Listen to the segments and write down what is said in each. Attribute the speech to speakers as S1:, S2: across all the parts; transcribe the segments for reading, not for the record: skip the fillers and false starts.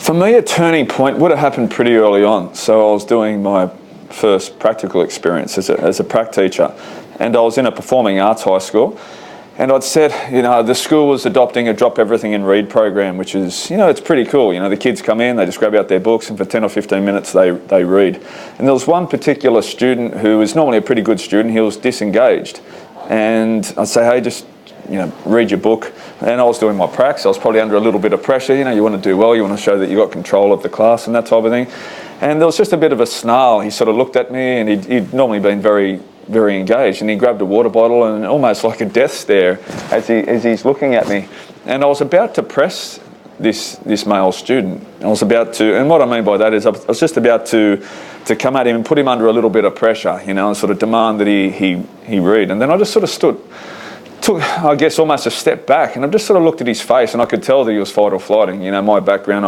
S1: For me, a turning point would have happened pretty early on. So I was doing my first practical experience as a prac teacher, and I was in a performing arts high school, and I'd said, the school was adopting a drop everything and read program, which is, it's pretty cool. The kids come in, they just grab out their books, and for 10 or 15 minutes they read. And there was one particular student who was normally a pretty good student. He was disengaged, and I'd say, hey, just read your book. And I was doing my pracs, so I was probably under a little bit of pressure. You want to do well, you want to show that you got control of the class and that type of thing. And there was just a bit of a snarl. He sort of looked at me, and he'd normally been very, very engaged, and he grabbed a water bottle, and almost like a death stare as he's looking at me. And I was about to press this male student. I was about to, and what I mean by that is I was just about to come at him and put him under a little bit of pressure, and sort of demand that he read. And then I just sort of took, I guess, almost a step back, and I just sort of looked at his face, and I could tell that he was fight or flighting. My background,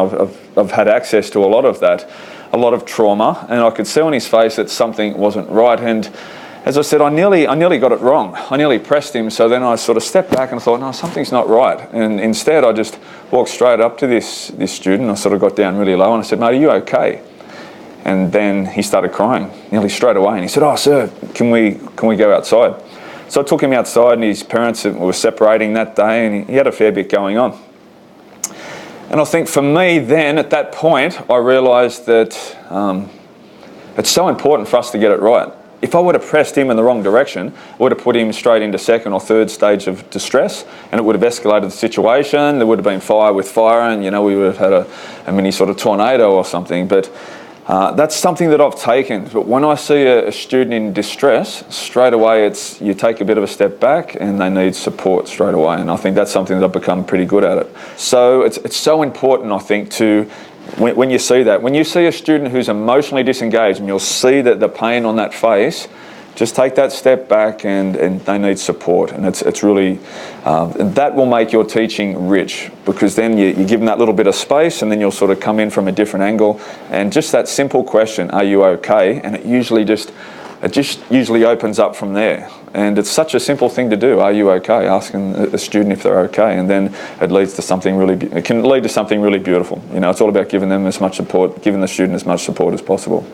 S1: I've had access to a lot of that, a lot of trauma, and I could see on his face that something wasn't right. And as I said, I nearly got it wrong. I nearly pressed him, so then I sort of stepped back and thought, no, something's not right. And instead, I just walked straight up to this student. I sort of got down really low, and I said, mate, are you okay? And then he started crying nearly straight away, and he said, oh, sir, can we go outside? So I took him outside, and his parents were separating that day, and he had a fair bit going on. And I think for me then, at that point, I realised that it's so important for us to get it right. If I would have pressed him in the wrong direction, I would have put him straight into second or third stage of distress, and it would have escalated the situation. There would have been fire with fire, and we would have had a mini sort of tornado or something. But that's something that I've taken. But when I see a student in distress, straight away you take a bit of a step back, and they need support straight away. And I think that's something that I've become pretty good at it. So it's so important, I think, when you see that. When you see a student who's emotionally disengaged, and you'll see that the pain on that face, just take that step back, and they need support. And it's really, and that will make your teaching rich, because then you give them that little bit of space, and then you'll sort of come in from a different angle. And just that simple question, are you okay? And it just usually opens up from there. And it's such a simple thing to do. Are you okay? Asking a student if they're okay, and then it leads to something it can lead to something really beautiful. It's all about giving them as much support, giving the student as much support as possible.